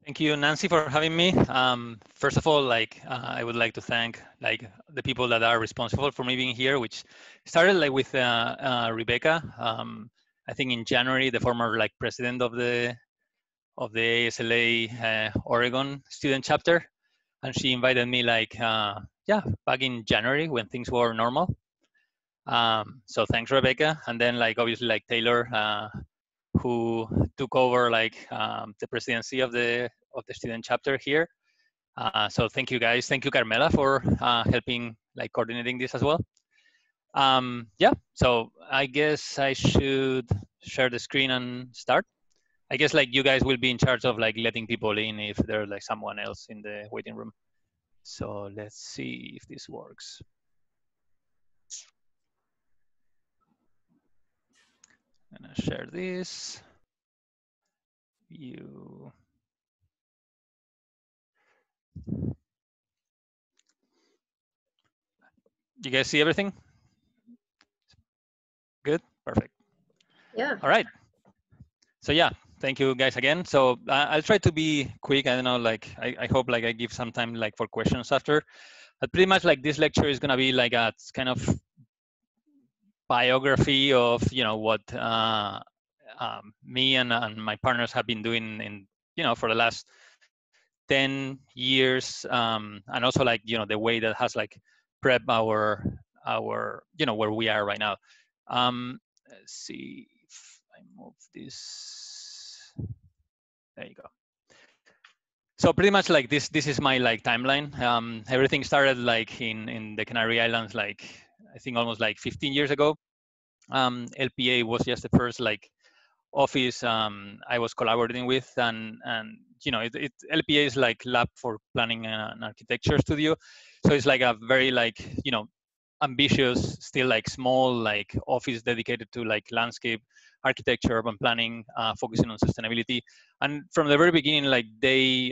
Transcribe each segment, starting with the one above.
Thank you, Nancy, for having me. First of all, I would like to thank the people that are responsible for me being here, which started with Rebecca. I think in January, the former president of the ASLA Oregon student chapter, and she invited me yeah, back in January when things were normal. So thanks, Rebecca, and then obviously Taylor, who took over the presidency of the student chapter here. So thank you guys. Thank you, Carmela, for helping coordinating this as well. Yeah, so I guess I should share the screen and start. I guess you guys will be in charge of letting people in if there's someone else in the waiting room. So let's see if this works. I'm gonna share this. You. You guys see everything? Good, perfect. Yeah. All right. So yeah, thank you guys again. So I'll try to be quick. I don't know, I hope I give some time for questions after. But pretty much this lecture is gonna be a kind of biography of what me and my partners have been doing in for the last 10 years, and also the way that has prep our where we are right now. Let's see if I move this. There you go. So pretty much this is my timeline. Everything started in the Canary Islands I think almost 15 years ago. LPA was just the first office I was collaborating with, and LPA is Lab for Planning and Architecture Studio, so it's a very ambitious, still small office dedicated to landscape architecture, urban planning, focusing on sustainability. And from the very beginning, they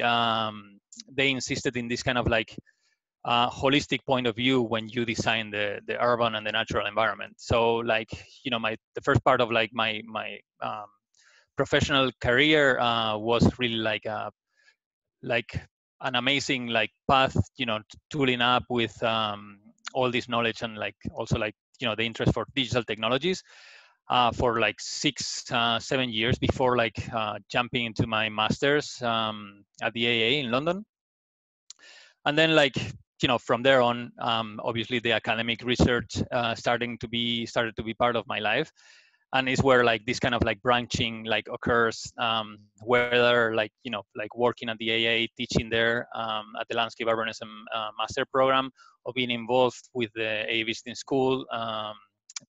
insisted in this kind of holistic point of view when you design the urban and the natural environment. So the first part of my professional career was really an amazing path, tooling up with all this knowledge and also the interest for digital technologies for 6, 7 years before jumping into my master's at the AA in London. And then from there on, obviously the academic research started to be part of my life, and is where this kind of branching occurs, whether working at the AA, teaching there at the landscape urbanism master program, or being involved with the AA visiting school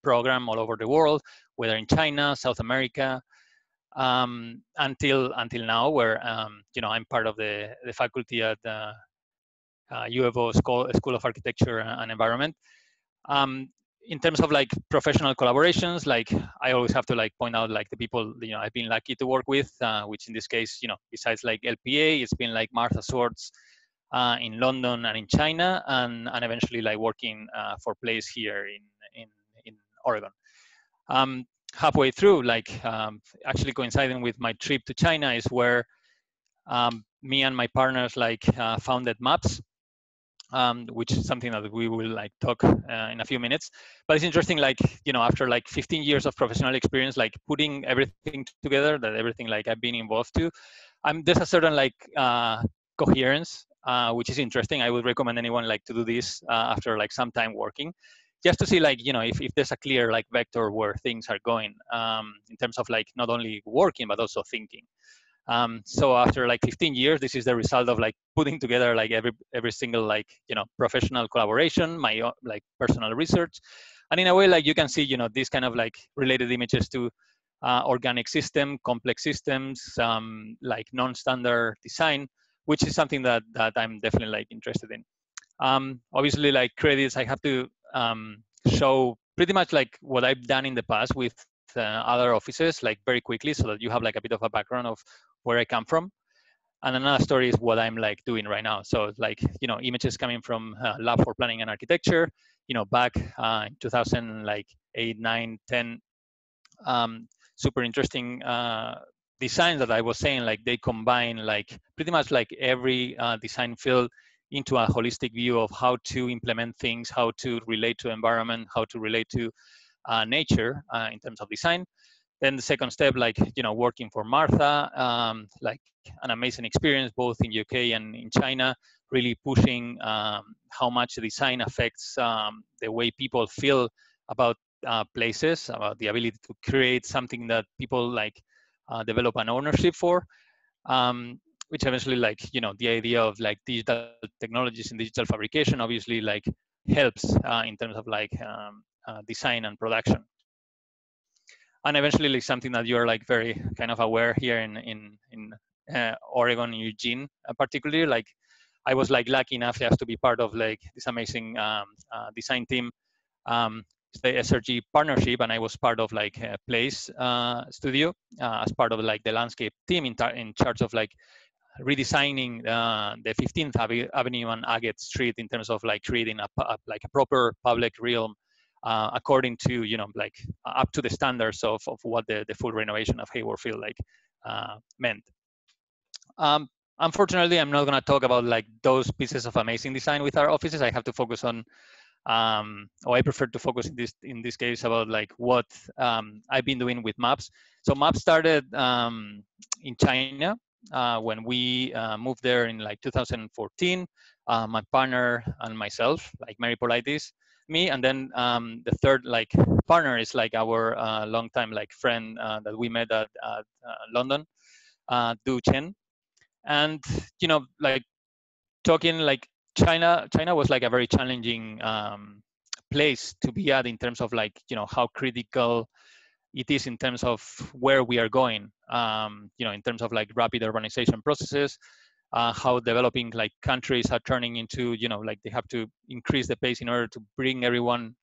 program all over the world, whether in China, South America, until now, where I'm part of the faculty at UFO School of Architecture and Environment. In terms of professional collaborations, I always have to point out the people I've been lucky to work with, which in this case, besides LPA, it's been Martha Swartz in London and in China, and eventually working for Place here in Oregon. Halfway through, actually coinciding with my trip to China, is where me and my partners founded MAPS, which is something that we will talk in a few minutes. But it's interesting, after 15 years of professional experience, putting everything together, that everything I've been involved to, there's a certain coherence, which is interesting. I would recommend anyone to do this after some time working, just to see if there's a clear vector where things are going, in terms of not only working but also thinking. So after 15 years, this is the result of putting together every single professional collaboration, my personal research, and in a way you can see these kind of related images to organic system, complex systems, non-standard design, which is something that I'm definitely interested in. Obviously, credits, I have to show pretty much what I've done in the past with other offices very quickly, so that you have a bit of a background of where I come from. And another story is what I'm doing right now. So images coming from Lab for Planning and Architecture, back in 2008, 9, 10. Super interesting designs that I was saying, like they combine like pretty much like every design field into a holistic view of how to implement things, how to relate to environment, how to relate to nature in terms of design. Then the second step, like, working for Martha, like an amazing experience both in UK and in China, really pushing how much design affects the way people feel about places, about the ability to create something that people like develop an ownership for, which eventually, like, the idea of like digital technologies and digital fabrication obviously like helps in terms of like design and production. And eventually, like, something that you're like very kind of aware here in Oregon, Eugene, particularly, like I was like lucky enough just to be part of like this amazing design team, it's the SRG partnership, and I was part of like a Place studio as part of like the landscape team in charge of like redesigning the 15th Avenue and Agate Street in terms of like creating like a proper public realm according to, like up to the standards of what the full renovation of Hayward Field like meant. Unfortunately, I'm not going to talk about like those pieces of amazing design with our offices. I have to focus on, or I prefer to focus in this case about like what I've been doing with maps. So maps started in China when we moved there in like 2014. My partner and myself, like Mary Politis, me, and then the third like partner is like our longtime like friend that we met at London, Du Chen. And like talking like China was like a very challenging place to be at in terms of like how critical it is in terms of where we are going, in terms of like rapid urbanization processes, how developing like countries are turning into, like they have to increase the pace in order to bring everyone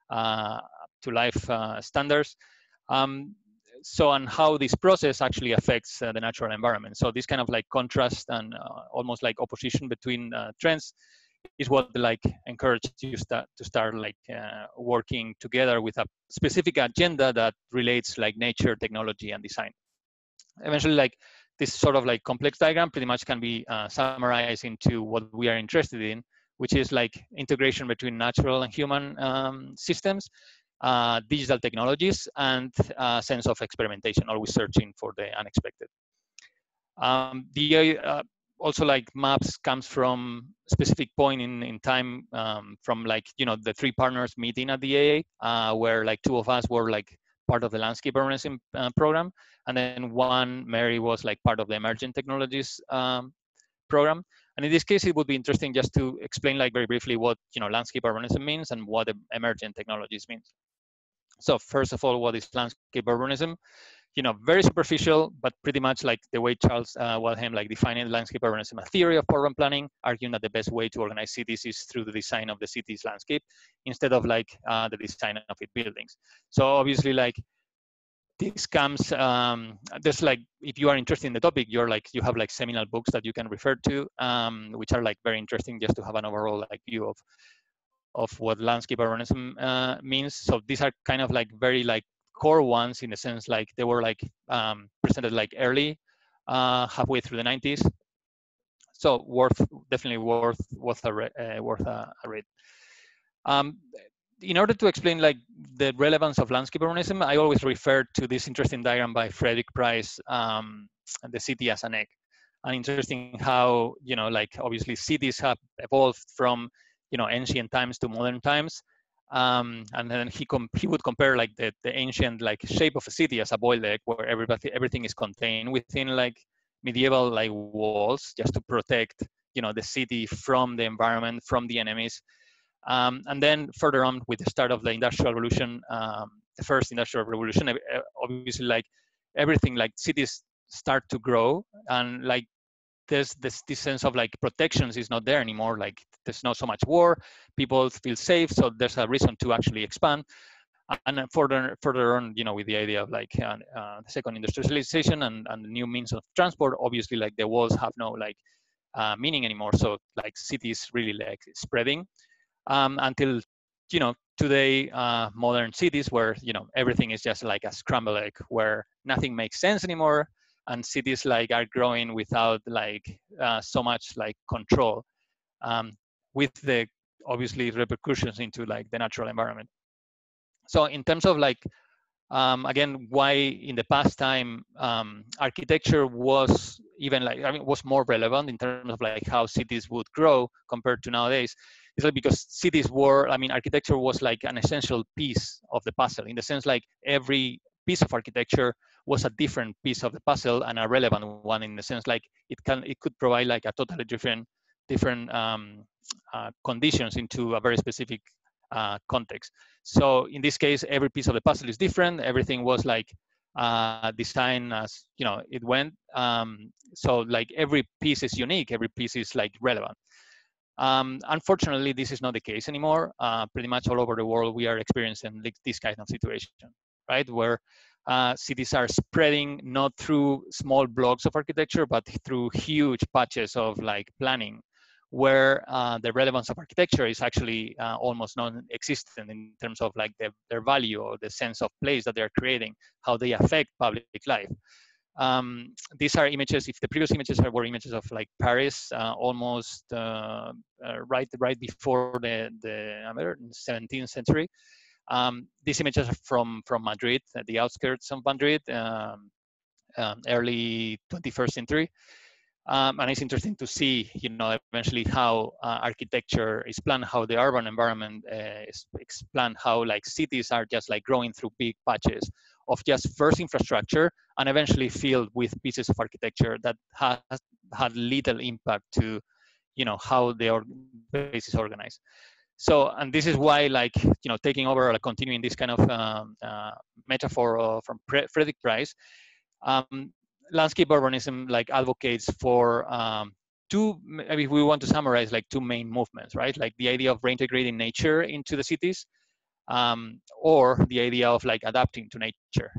to life standards. So, and how this process actually affects the natural environment. So this kind of like contrast and almost like opposition between trends is what like encouraged you to start like working together with a specific agenda that relates like nature, technology, and design. Eventually, like this sort of like complex diagram pretty much can be summarized into what we are interested in, which is like integration between natural and human systems, digital technologies, and sense of experimentation, always searching for the unexpected. Also like maps comes from specific point in time, from like, the three partners meeting at the AA, where like two of us were like part of the landscape urbanism program, and then one, Mary, was like part of the emerging technologies program. And in this case, it would be interesting just to explain like very briefly what landscape urbanism means and what emerging technologies means. So first of all, what is landscape urbanism? Very superficial, but pretty much like the way Charles Waldheim like defining landscape urbanism, a theory of urban planning, arguing that the best way to organize cities is through the design of the city's landscape instead of like the design of its buildings. So obviously, like this comes, there's like, if you are interested in the topic, you have like seminal books that you can refer to, which are like very interesting just to have an overall like view of what landscape urbanism means. So these are kind of like very like core ones in the sense like they were like presented like early, halfway through the 90s. So definitely worth a read. In order to explain like the relevance of landscape urbanism, I always refer to this interesting diagram by Frederick Price, the city as an egg. And interesting how, like obviously cities have evolved from, ancient times to modern times. And then he would compare like the ancient like shape of a city as a boiled egg, where everything is contained within like medieval like walls, just to protect, the city from the environment, from the enemies. And then further on, with the start of the Industrial Revolution, the first Industrial Revolution, obviously like everything, like cities start to grow, and like there's this sense of like protections is not there anymore. Like there's not so much war, people feel safe, so there's a reason to actually expand. And then further on, with the idea of like second industrialization and new means of transport, obviously like the walls have no like meaning anymore. So like cities really like spreading until today, modern cities where everything is just like a scrambled egg, where nothing makes sense anymore. and cities like are growing without like so much like control, with the obviously repercussions into like the natural environment. So in terms of like again, why in the past time architecture was even like, I mean, was more relevant in terms of like how cities would grow compared to nowadays, is like because cities were, I mean, architecture was like an essential piece of the puzzle, in the sense like every piece of architecture was a different piece of the puzzle and a relevant one, in the sense like it could provide like a totally different conditions into a very specific context. So in this case, every piece of the puzzle is different. Everything was like designed as, you know, it went. So like every piece is unique. Every piece is like relevant. Unfortunately, this is not the case anymore. Pretty much all over the world, we are experiencing like this kind of situation, right? Where cities are spreading not through small blocks of architecture, but through huge patches of like planning, where the relevance of architecture is actually almost non-existent in terms of like their value or the sense of place that they're creating, how they affect public life. These are images, if the previous images were images of like Paris, almost right before the 17th century. These images are from Madrid, at the outskirts of Madrid, early 21st century. And it's interesting to see, you know, eventually how architecture is planned, how the urban environment is planned, how like cities are just like growing through big patches of just first infrastructure and eventually filled with pieces of architecture that has had little impact to, you know, how the base is organized. So, and this is why, like, you know, taking over, like, continuing this kind of metaphor from Frederick Price, landscape urbanism like advocates for two, maybe we want to summarize like two main movements, right? Like the idea of reintegrating nature into the cities, or the idea of like adapting to nature.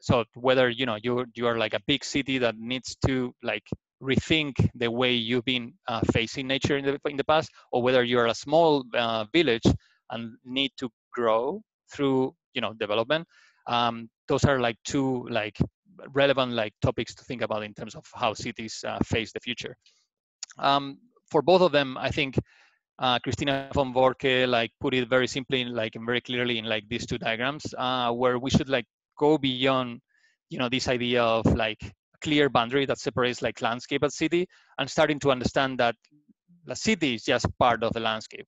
So whether, you know, you are like a big city that needs to like rethink the way you've been facing nature in the past, or whether you're a small village and need to grow through, you know, development. Those are like two like relevant like topics to think about in terms of how cities face the future. For both of them, I think Christina von Borke like put it very simply, like, and very clearly in like these two diagrams, where we should like go beyond, you know, this idea of like a clear boundary that separates like landscape and city, and starting to understand that the city is just part of the landscape,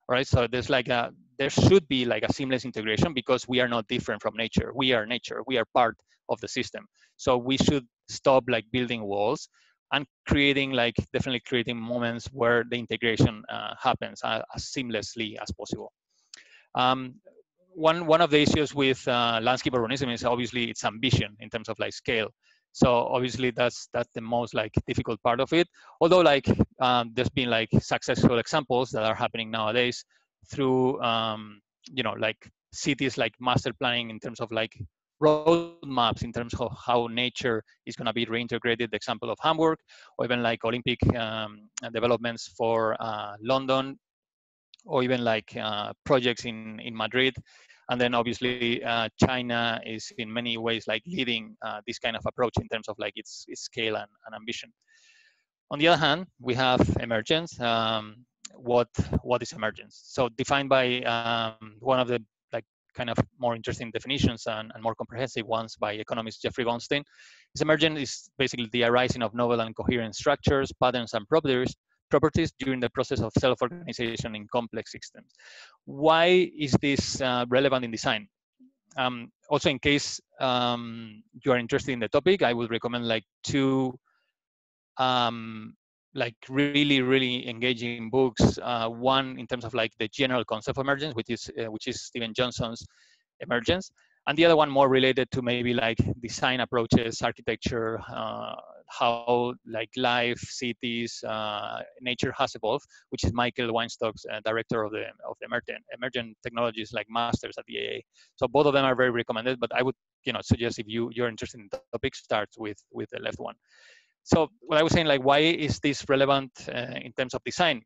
right? So there's like there should be like a seamless integration, because we are not different from nature. We are nature. We are part of the system. So we should stop like building walls and creating like definitely creating moments where the integration happens as seamlessly as possible. One of the issues with landscape urbanism is obviously its ambition in terms of like scale. So obviously that's the most like difficult part of it. Although like there's been like successful examples that are happening nowadays through you know, like cities like master planning in terms of like roadmaps in terms of how nature is going to be reintegrated. The example of Hamburg, or even like Olympic developments for London, or even like projects in Madrid. And then obviously China is in many ways like leading this kind of approach in terms of like its scale and ambition. On the other hand, we have emergence. What is emergence? So defined by one of the like kind of more interesting definitions and more comprehensive ones by economist Jeffrey Goldstein, is emergent is basically the arising of novel and coherent structures, patterns, and properties during the process of self-organization in complex systems. Why is this relevant in design? Also, in case you are interested in the topic, I would recommend like two like really engaging books. One in terms of like the general concept of emergence, which is Steven Johnson's Emergence, and the other one more related to maybe like design approaches, architecture, how like life, cities, nature has evolved, which is Michael Weinstock's director of the emergent technologies like masters at the AA. So both of them are very recommended, but I would, you know, suggest if you're interested in the topic, start with the left one. So what I was saying, like, why is this relevant in terms of design?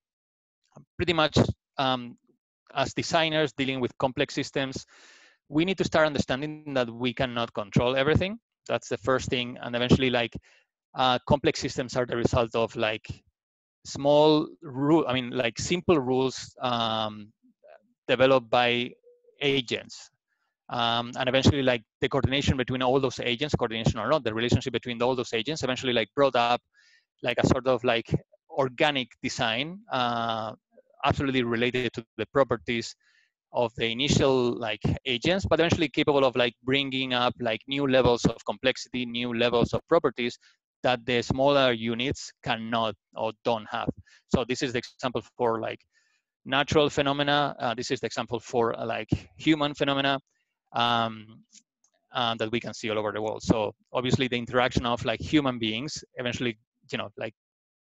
Pretty much as designers dealing with complex systems, we need to start understanding that we cannot control everything. That's the first thing. And eventually, like complex systems are the result of like small rule. I mean, like simple rules developed by agents. And eventually, like the coordination between all those agents, coordination or not, the relationship between all those agents eventually like brought up like a sort of like organic design, absolutely related to the properties of the initial like agents, but eventually capable of like bringing up like new levels of complexity, new levels of properties that the smaller units cannot or don't have. So this is the example for like natural phenomena. This is the example for like human phenomena um, that we can see all over the world. So obviously the interaction of like human beings eventually, like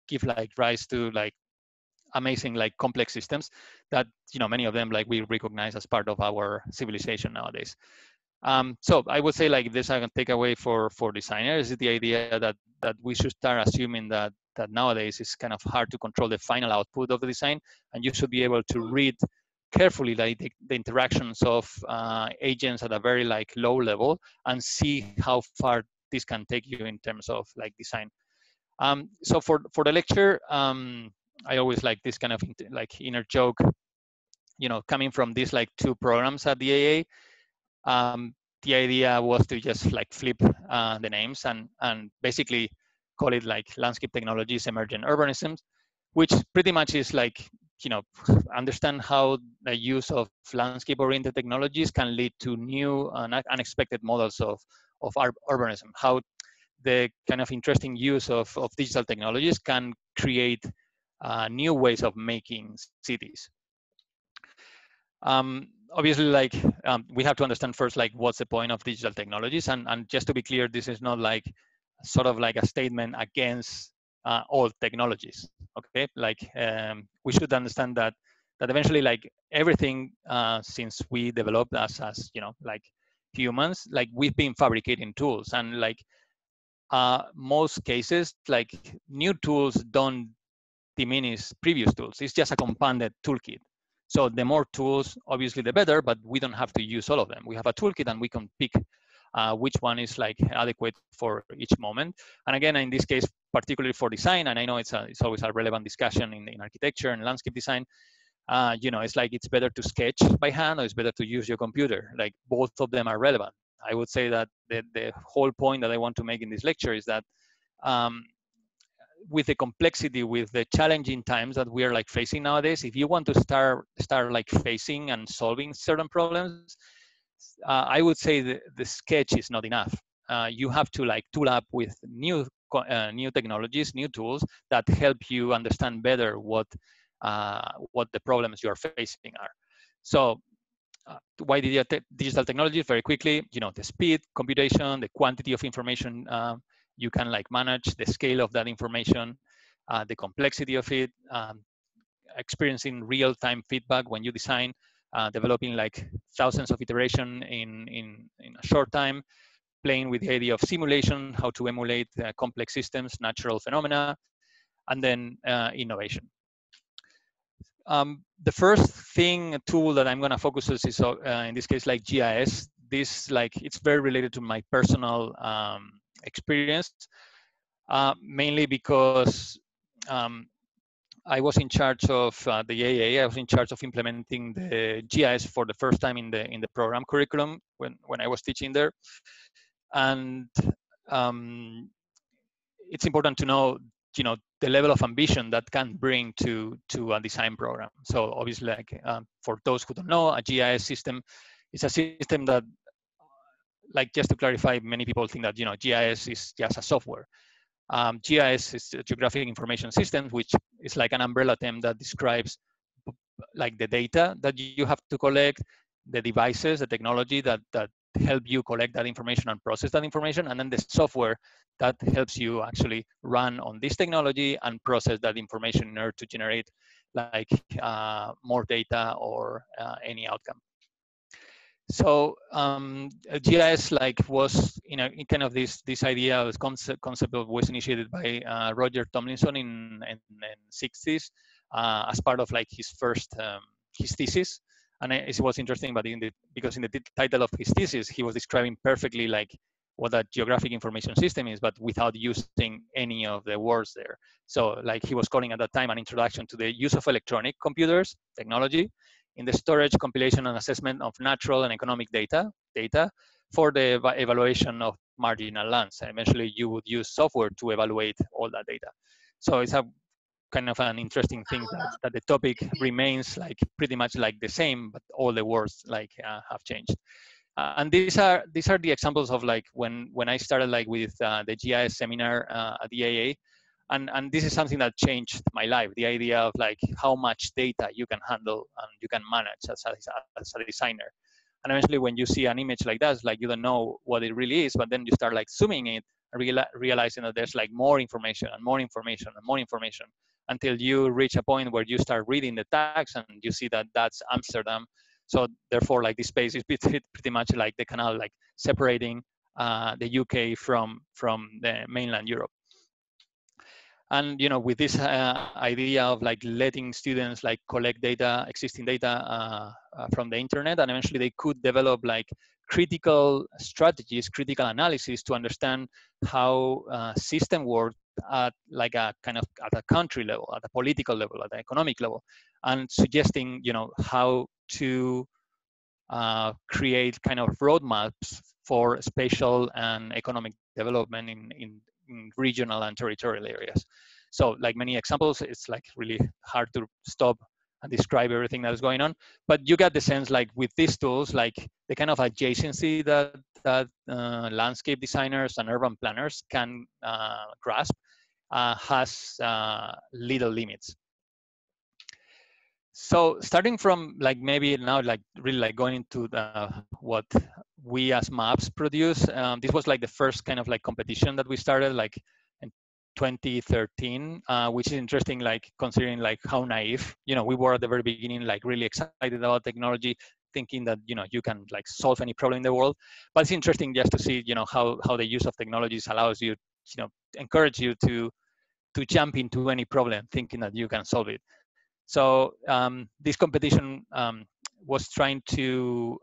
give like rise to like amazing like complex systems that many of them like we recognize as part of our civilization nowadays. So I would say like this I can take away for designers is the idea that we should start assuming that nowadays it's kind of hard to control the final output of the design, and you should be able to read carefully like the interactions of agents at a very like low level and see how far this can take you in terms of like design. So for the lecture, I always like this kind of like inner joke, coming from these like two programs at the AA. The idea was to just like flip the names and basically call it like landscape technologies, emergent urbanism, which pretty much is like, understand how the use of landscape-oriented technologies can lead to new and unexpected models of urbanism, how the kind of interesting use of digital technologies can create new ways of making cities. Obviously, like we have to understand first, like what's the point of digital technologies, and just to be clear, this is not like sort of like a statement against all technologies. Okay, like we should understand that eventually, like everything since we developed as like humans, like we've been fabricating tools, and like most cases, like new tools don't diminish previous tools. It's just a compounded toolkit. So the more tools, obviously, the better, but we don't have to use all of them. We have a toolkit and we can pick which one is like adequate for each moment. And again, in this case, particularly for design, and I know it's always a relevant discussion in architecture and landscape design, it's like it's better to sketch by hand or it's better to use your computer. Like both of them are relevant. I would say that the whole point that I want to make in this lecture is that with the complexity, with the challenging times that we are like facing nowadays, if you want to start like facing and solving certain problems, I would say the sketch is not enough. You have to like tool up with new technologies, new tools that help you understand better what the problems you are facing are. So why digital technology? Very quickly, the speed, computation, the quantity of information you can like manage, the scale of that information, the complexity of it, experiencing real-time feedback when you design, developing like thousands of iteration in a short time, playing with the idea of simulation, how to emulate complex systems, natural phenomena, and then innovation. The first tool that I'm going to focus on is in this case like GIS. This like it's very related to my personal experience, mainly because I was in charge of the AA. I was in charge of implementing the GIS for the first time in the program curriculum when I was teaching there, and it's important to know the level of ambition that can bring to a design program. So obviously, like for those who don't know, a GIS system is a system that, like, just to clarify, many people think that GIS is just a software. GIS is Geographic Information Systems, which is like an umbrella term that describes like the data that you have to collect, the devices, the technology that help you collect that information and process that information, and then the software that helps you actually run on this technology and process that information in order to generate like more data or any outcome. So GIS like was in kind of this idea, this concept was initiated by Roger Tomlinson in the 60s as part of like his first his thesis. And it was interesting, but because in the title of his thesis, he was describing perfectly like what that geographic information system is, but without using any of the words there. So like he was calling at that time an introduction to the use of electronic computers, technology, in the storage, compilation, and assessment of natural and economic data for the evaluation of marginal lands. And eventually you would use software to evaluate all that data. So it's a kind of an interesting thing that the topic remains like pretty much like the same, but all the words like have changed. And these are the examples of like when I started like with the GIS seminar at the AA, and this is something that changed my life. The idea of like how much data you can handle and you can manage as a designer. And eventually, when you see an image like that, it's like you don't know what it really is, but then you start like zooming it, realizing that there's like more information and more information and more information until you reach a point where you start reading the tags and you see that that's Amsterdam. So therefore, like this space is pretty much like the canal, like separating the UK from the mainland Europe. And you know, with this idea of like letting students like collect data, existing data from the internet, and eventually they could develop like critical strategies, critical analysis to understand how system work at like a kind of at a country level, at a political level, at the economic level, and suggesting, you know, how to create kind of roadmaps for spatial and economic development in regional and territorial areas. So like many examples, it's like really hard to stop and describe everything that is going on, but you get the sense like with these tools, like the kind of adjacency that landscape designers and urban planners can grasp has little limits. So starting from like maybe now like really like going into what we as maps produce, this was like the first kind of like competition that we started like in 2013, which is interesting, like considering like how naive, you know, we were at the very beginning, like really excited about technology, thinking that, you know, you can like solve any problem in the world. But it's interesting just to see, you know, how the use of technologies allows you, you know, encourage you to jump into any problem thinking that you can solve it. So this competition was trying to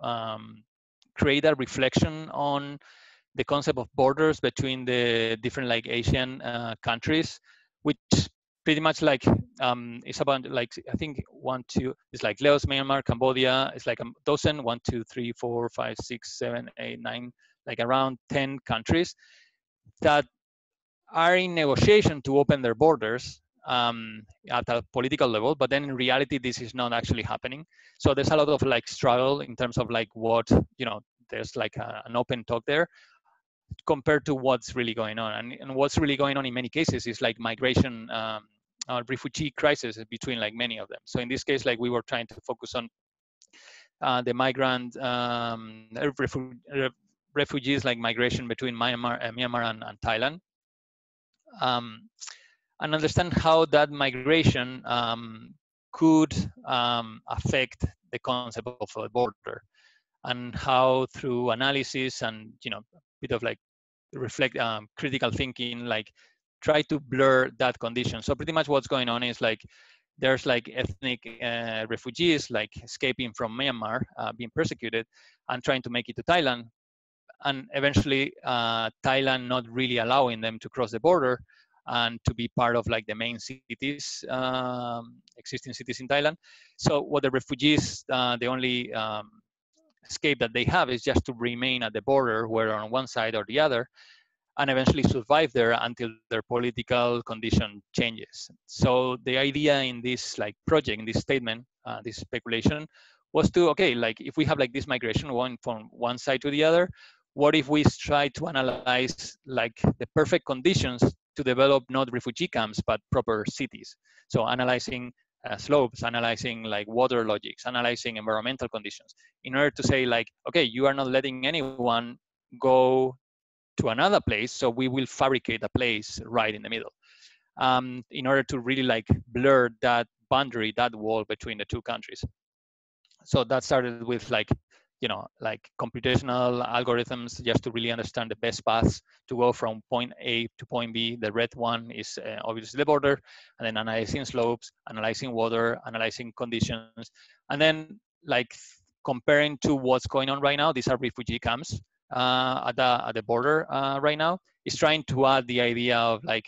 create a reflection on the concept of borders between the different like Asian countries, which pretty much like it's about like I think 1, 2 it's like Laos, Myanmar, Cambodia. It's like a dozen, 1, 2, 3, 4, 5, 6, 7, 8, 9, like around 10 countries that are in negotiation to open their borders at a political level, but then in reality, this is not actually happening. So there's a lot of like struggle in terms of like what, you know, there's like an open talk there compared to what's really going on. And what's really going on in many cases is like migration, refugee crisis between like many of them. So in this case, like we were trying to focus on the migrant refugees, like migration between Myanmar and Thailand. And understand how that migration could affect the concept of a border, and how through analysis and, you know, a bit of like reflect critical thinking, like try to blur that condition. So pretty much what's going on is like there's like ethnic refugees like escaping from Myanmar, being persecuted and trying to make it to Thailand, and eventually Thailand not really allowing them to cross the border and to be part of like the main cities, existing cities in Thailand. So what the refugees, the only escape that they have is just to remain at the border, whether on one side or the other, and eventually survive there until their political condition changes. So the idea in this like project, in this statement, this speculation, was to, okay, like if we have like this migration going from one side to the other, what if we try to analyze like the perfect conditions to develop not refugee camps, but proper cities? So analyzing slopes, analyzing like water logics, analyzing environmental conditions, in order to say like, okay, you are not letting anyone go to another place, so we will fabricate a place right in the middle, in order to really like blur that boundary, that wall between the two countries. So that started with like, you know, like computational algorithms just to really understand the best paths to go from point A to point B. The red one is obviously the border, and then analyzing slopes, analyzing water, analyzing conditions, and then like comparing to what's going on right now. These are refugee camps. at the border right now, is trying to add the idea of like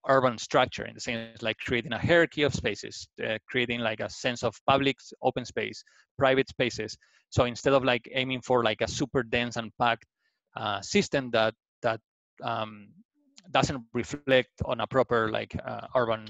urban structure, in the sense like creating a hierarchy of spaces, creating like a sense of public open space, private spaces. So instead of like aiming for like a super dense and packed system that doesn't reflect on a proper like urban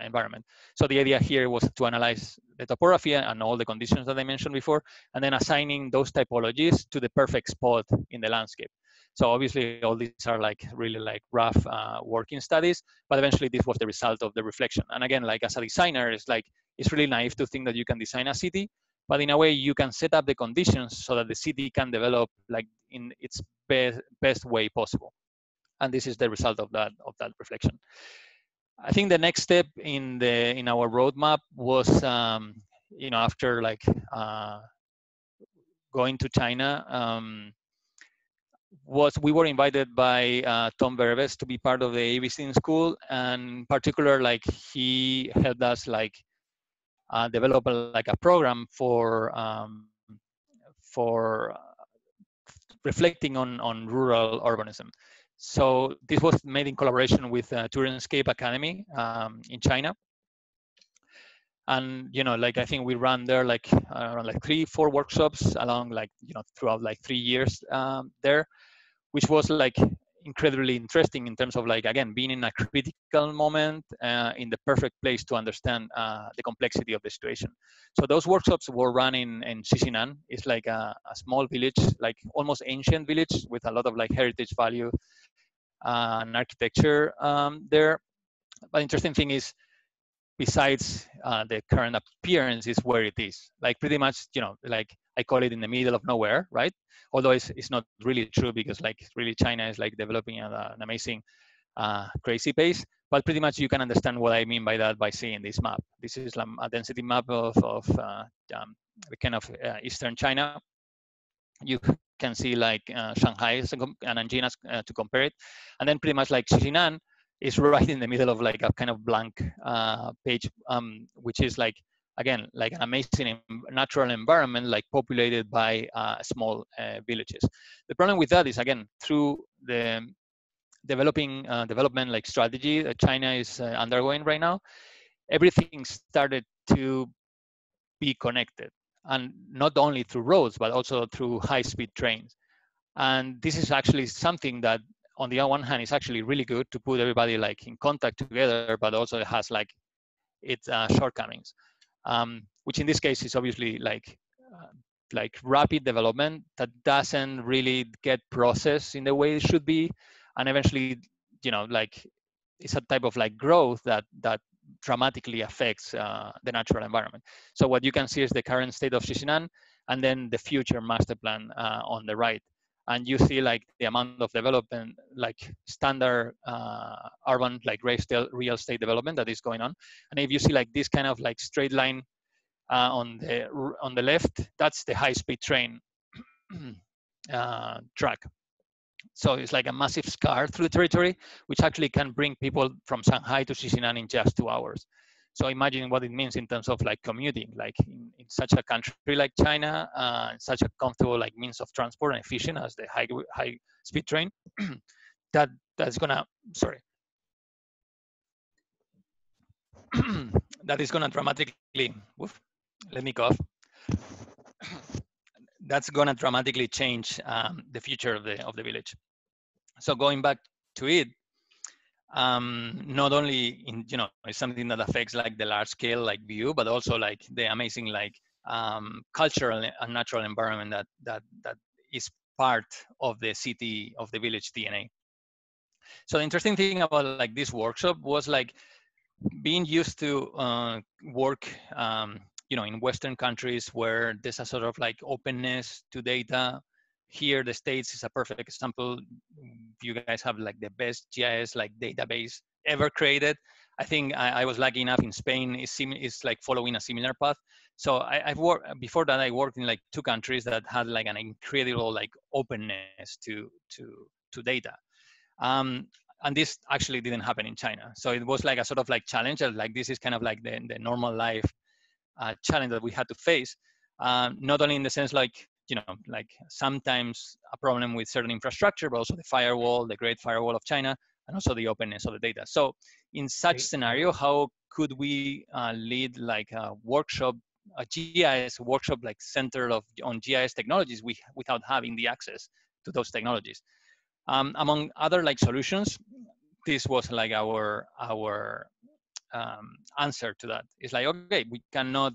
environment. So the idea here was to analyze the topography and all the conditions that I mentioned before, and then assigning those typologies to the perfect spot in the landscape. So obviously all these are like really like rough working studies, but eventually this was the result of the reflection. And again, like as a designer, it's really naive to think that you can design a city, but in a way you can set up the conditions so that the city can develop like in its best way possible. And this is the result of that reflection. I think the next step in our roadmap was, after like going to China, we were invited by Tom Verves to be part of the ABC school, and in particular, like he helped us like develop a program for reflecting on rural urbanism. So this was made in collaboration with Turenscape Academy in China. And, like I think we ran there like around like 3-4 workshops along like, throughout like 3 years there, which was like incredibly interesting in terms of like, again, being in a critical moment in the perfect place to understand the complexity of the situation. So those workshops were run in Xishinan. It's like a small village, like almost ancient village with a lot of like heritage value and architecture there. But interesting thing is, besides the current appearance, is where it is. Like pretty much, like I call it in the middle of nowhere, right? Although it's not really true, because like really China is like developing at an amazing, crazy pace. But pretty much you can understand what I mean by that by seeing this map. This is a density map of the kind of Eastern China. You can see like Shanghai and Nanjing to compare it. And then pretty much like Xishinan is right in the middle of like a kind of blank page, which is like, again, like an amazing natural environment, like populated by small villages. The problem with that is, again, through the development like strategy that China is undergoing right now, everything started to be connected, and not only through roads, but also through high-speed trains. And this is actually something that, on the one hand, is actually really good to put everybody like in contact together, but also it has like its shortcomings, which in this case is obviously like rapid development that doesn't really get processed in the way it should be, and eventually, like it's a type of like growth that dramatically affects the natural environment. So what you can see is the current state of Xishinan, and then the future master plan on the right. And you see like the amount of development, like standard urban, like real estate development that is going on. And if you see like this kind of like straight line on the left, that's the high-speed train track. So it's like a massive scar through the territory, which actually can bring people from Shanghai to Xishinan in just 2 hours. So imagine what it means in terms of like commuting, like in such a country like China, such a comfortable like means of transport and efficient as the high speed train. that's gonna that is gonna dramatically. Let me cough. That's gonna dramatically change the future of the village. So going back to it, not only it's something that affects like the large scale like view, but also like the amazing like cultural and natural environment that is part of the city, of the village DNA. So the interesting thing about like this workshop was like being used to work in Western countries where there's a sort of like openness to data. Here, the States is a perfect example. You guys have like the best GIS like database ever created. I think I was lucky enough in Spain. It's like following a similar path. So I've worked before that. I worked in like 2 countries that had like an incredible like openness to data. And this actually didn't happen in China. So it was like a sort of like challenge. Like this is kind of like the normal life challenge that we had to face. Not only in the sense like like sometimes a problem with certain infrastructure, but also the firewall, the Great Firewall of China, and also the openness of the data. So in such scenario, how could we lead like a workshop, a GIS workshop like centered on GIS technologies without having the access to those technologies? Among other like solutions, this was like our answer to that. It's like, okay, we cannot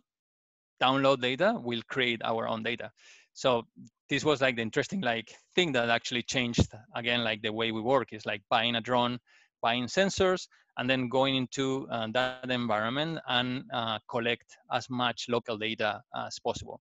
download data, we'll create our own data. So this was like the interesting like thing that actually changed again like the way we work. Is like buying a drone, buying sensors, and then going into that environment and collect as much local data as possible.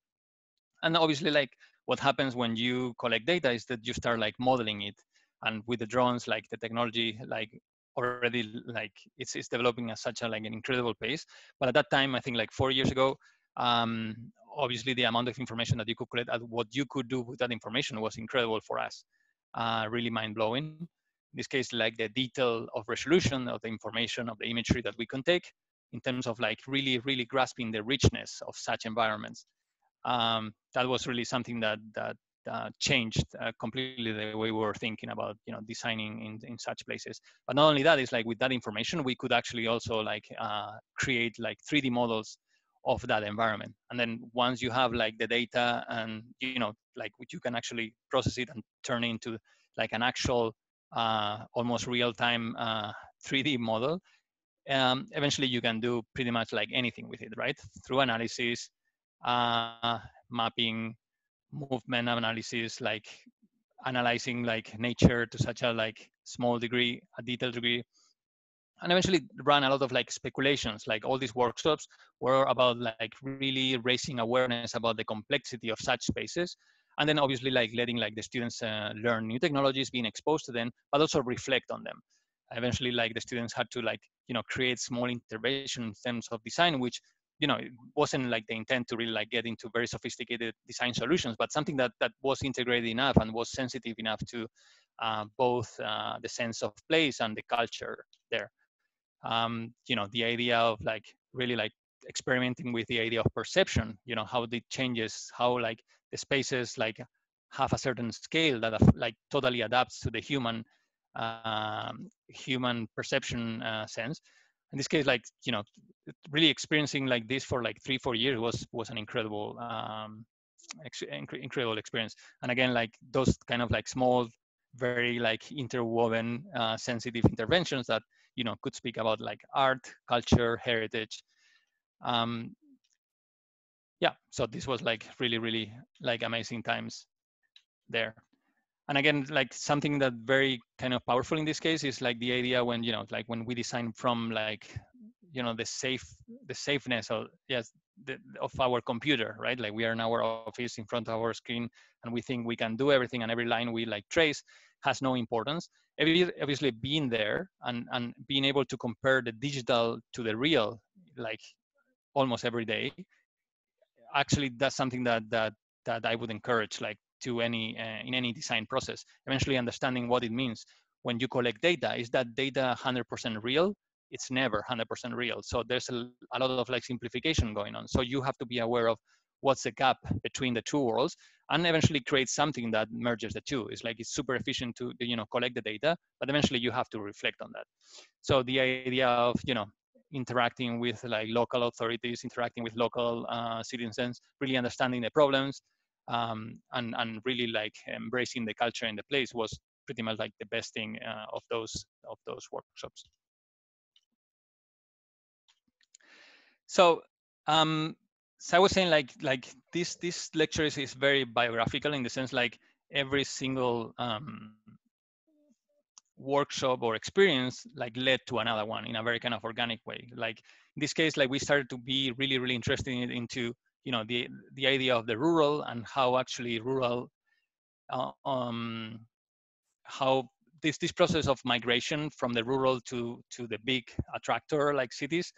And obviously, like what happens when you collect data is that you start like modeling it. And with the drones, like the technology, like already like it's developing at such a like an incredible pace. But at that time, I think like 4 years ago, um, obviously the amount of information that you could collect and what you could do with that information was incredible for us, really mind blowing. In this case, like the detail of resolution of the information of the imagery that we can take in terms of like really grasping the richness of such environments. That was really something that changed completely the way we were thinking about designing in such places. But not only that, is like with that information we could actually also like create like 3D models of that environment. And then once you have like the data and like you can actually process it and turn it into like an actual almost real-time 3D model. Eventually you can do pretty much like anything with it, right? Through analysis, mapping, movement analysis, like analyzing like nature to such a like small degree, a detailed degree, and eventually run a lot of like speculations. Like all these workshops were about like really raising awareness about the complexity of such spaces, and then obviously like letting like the students learn new technologies, being exposed to them, but also reflect on them. Eventually, like the students had to like create small interventions in terms of design, which it wasn't like the intent to really like get into very sophisticated design solutions, but something that was integrated enough and was sensitive enough to both the sense of place and the culture there. The idea of like really like experimenting with the idea of perception, how it changes, how like the spaces like have a certain scale that like totally adapts to the human perception sense. In this case, like really experiencing like this for like 3-4 years was an incredible incredible experience. And again, like those kind of like small, very like interwoven sensitive interventions that could speak about like art, culture, heritage. um yeah, so this was like really like amazing times there. And again, like something that very kind of powerful in this case is like the idea when like when we design from like the safeness of of our computer, right? Like we are in our office in front of our screen and we think we can do everything, and every line we like trace has no importance. Obviously being there and being able to compare the digital to the real like almost every day, actually that's something that I would encourage like to any in any design process. Eventually understanding what it means when you collect data. Is that data 100% real? It's never 100% real. So there's a lot of like simplification going on. So you have to be aware of what's the gap between the two worlds, and eventually create something that merges the two. It's like it's super efficient to collect the data, but eventually you have to reflect on that. So the idea of interacting with like local authorities, interacting with local citizens, really understanding the problems, and really like embracing the culture in the place was pretty much like the best thing of those workshops. So, so I was saying like this lecture is very biographical in the sense like every single workshop or experience like led to another one in a very kind of organic way. Like in this case, like we started to be really interested into the idea of the rural and how actually rural how this process of migration from the rural to the big attractor like cities,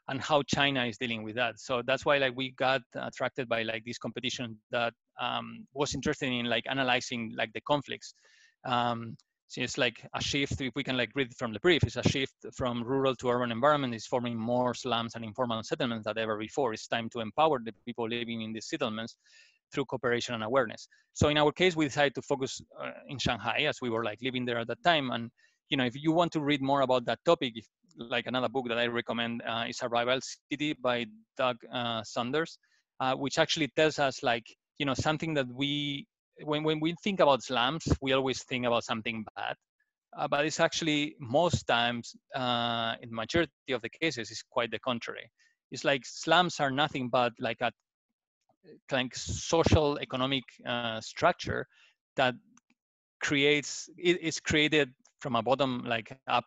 and how China is dealing with that. So that's why like we got attracted by like this competition that was interested in like analyzing like the conflicts. So it's like a shift, if we can like read from the brief, it's a shift from rural to urban environment. Is forming more slums and informal settlements than ever before. It's time to empower the people living in these settlements through cooperation and awareness. So in our case, we decided to focus in Shanghai, as we were like living there at that time. And if you want to read more about that topic, like another book that I recommend is Arrival City by Doug Saunders, which actually tells us like, something that when we think about slums, we always think about something bad. But it's actually most times, in the majority of the cases, is quite the contrary. It's like slums are nothing but like a like social economic structure that is created from a bottom like up,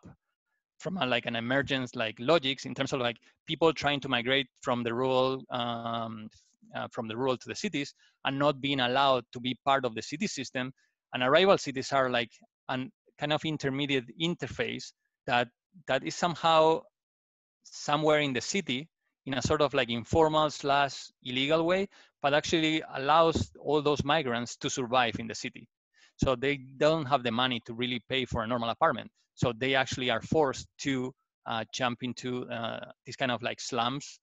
from like an emergence like logics in terms of like people trying to migrate from the rural to the cities and not being allowed to be part of the city system. And arrival cities are like an kind of intermediate interface that is somehow somewhere in the city in a sort of like informal / illegal way, but actually allows all those migrants to survive in the city. So they don't have the money to really pay for a normal apartment. So they actually are forced to jump into these kind of like slums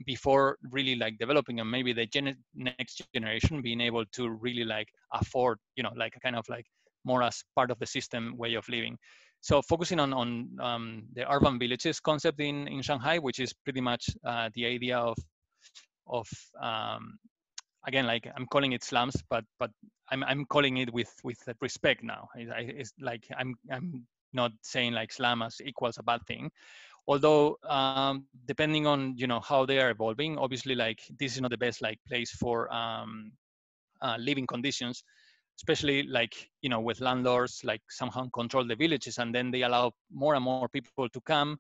before really like developing, and maybe the next generation being able to really like afford, like a kind of like more as part of the system way of living. So focusing on the urban villages concept in Shanghai, which is pretty much the idea of again, like I'm calling it slums, but I'm calling it with respect now. It's like I'm not saying like slum as equals a bad thing. Although depending on how they are evolving, obviously like this is not the best like place for living conditions, especially like with landlords like somehow control the villages and then they allow more and more people to come,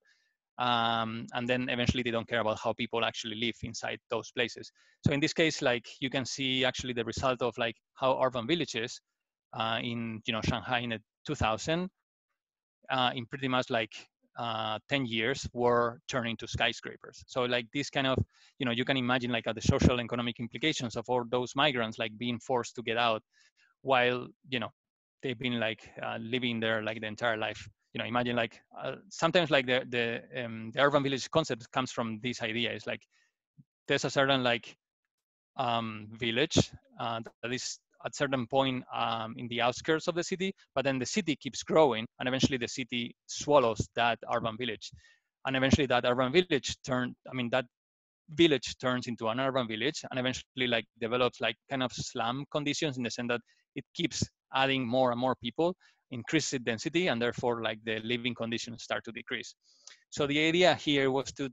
and then eventually they don't care about how people actually live inside those places. So in this case, like you can see actually the result of like how urban villages in Shanghai in the 2000 in pretty much like 10 years were turning to skyscrapers. So like this kind of, you can imagine like the social and economic implications of all those migrants like being forced to get out while, they've been like living there like the entire life. Imagine like sometimes like the urban village concept comes from this idea. It's like there's a certain like village that is at certain point in the outskirts of the city, but then the city keeps growing and eventually the city swallows that urban village. And eventually that urban village that village turns into an urban village and eventually like develops like kind of slum conditions in the sense that it keeps adding more and more people, increases density, and therefore like the living conditions start to decrease. So the idea here was to,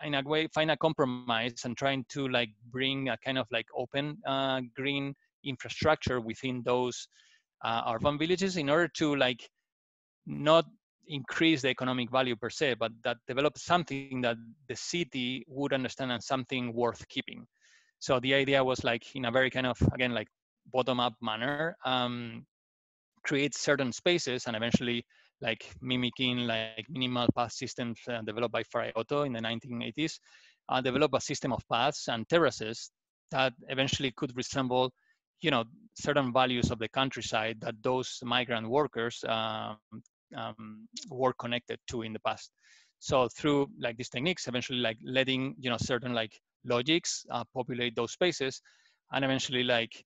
in a way, find a compromise and trying to like bring a kind of like open green infrastructure within those urban villages in order to like not increase the economic value per se, but that develop something that the city would understand and something worth keeping. So the idea was like in a very kind of, again, like bottom-up manner, create certain spaces and eventually like mimicking like minimal path systems developed by Farayotto in the 1980s, develop a system of paths and terraces that eventually could resemble, certain values of the countryside that those migrant workers were connected to in the past. So through like these techniques, eventually like letting, certain like logics populate those spaces and eventually like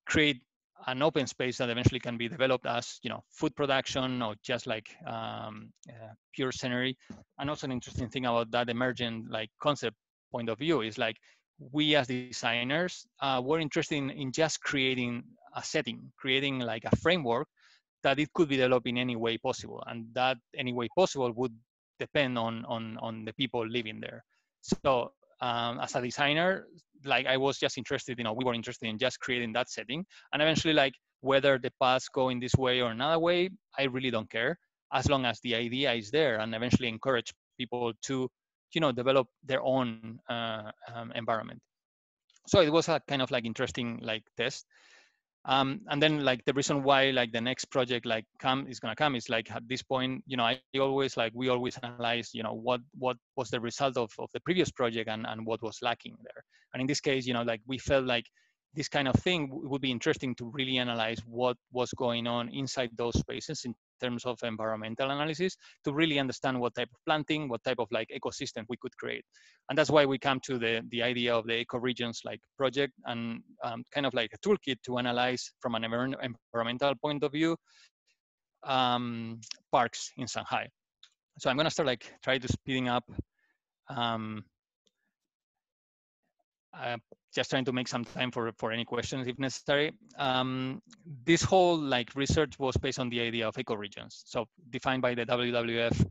create an open space that eventually can be developed as food production or just like pure scenery. And also an interesting thing about that emergent like concept point of view is like we as designers were interested in just creating a setting, creating like a framework that it could be developed in any way possible, and that any way possible would depend on the people living there. So as a designer, like I was just interested, we were interested in just creating that setting, and eventually like whether the paths go in this way or another way, I really don't care, as long as the idea is there and eventually encourage people to develop their own environment. So it was a kind of like interesting like test. And then like the reason why like the next project like is gonna come is like at this point, we always analyze, what was the result of the previous project and what was lacking there. And in this case, like we felt like this kind of thing would be interesting to really analyze what was going on inside those spaces in terms of environmental analysis to really understand what type of planting, what type of like ecosystem we could create. And that's why we come to the idea of the ecoregions like project and kind of like a toolkit to analyze from an environmental point of view parks in Shanghai. So I'm gonna start like try to speeding up. Um, just trying to make some time for any questions if necessary. This whole like research was based on the idea of ecoregions. So defined by the WWF,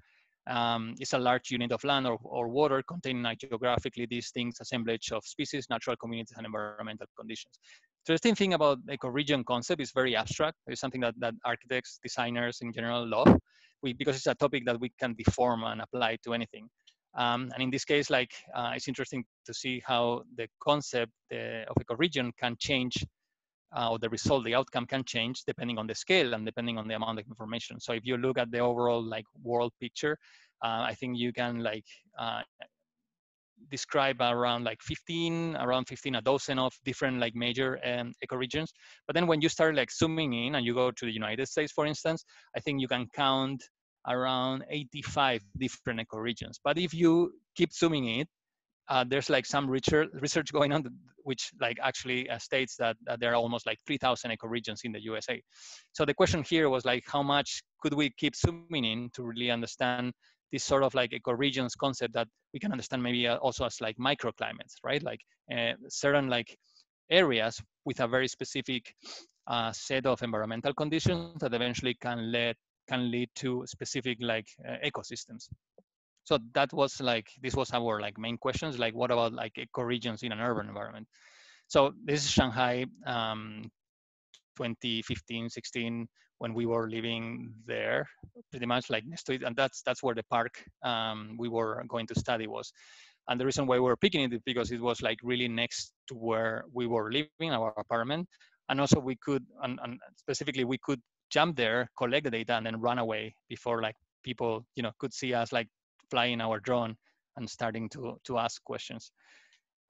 it's a large unit of land or water containing a geographically distinct assemblage of species, natural communities, and environmental conditions. The interesting thing about ecoregion concept is very abstract. It's something that architects, designers in general love, because it's a topic that we can deform and apply to anything. And in this case, like it's interesting to see how the concept of ecoregion can change, or the result, the outcome can change depending on the scale and depending on the amount of information. So if you look at the overall like world picture, I think you can like describe around 15, a dozen of different like major ecoregions. But then when you start like zooming in and you go to the United States, for instance, I think you can count around 85 different ecoregions. But if you keep zooming it, there's like some research going on, which like actually states that there are almost like 3,000 ecoregions in the USA. So the question here was like, how much could we keep zooming in to really understand this sort of like ecoregions concept that we can understand maybe also as like microclimates, right? Like certain like areas with a very specific set of environmental conditions that eventually can lead to specific like ecosystems. So that was like, this was our like main questions, like what about like ecoregions in an urban environment? So this is Shanghai 2015, 16, when we were living there, pretty much like next to it. And that's where the park we were going to study was. And the reason why we were picking it is because it was like really next to where we were living, our apartment. And also we could, and specifically we could jump there, collect the data, and then run away before like people, you know, could see us like flying our drone and starting to ask questions.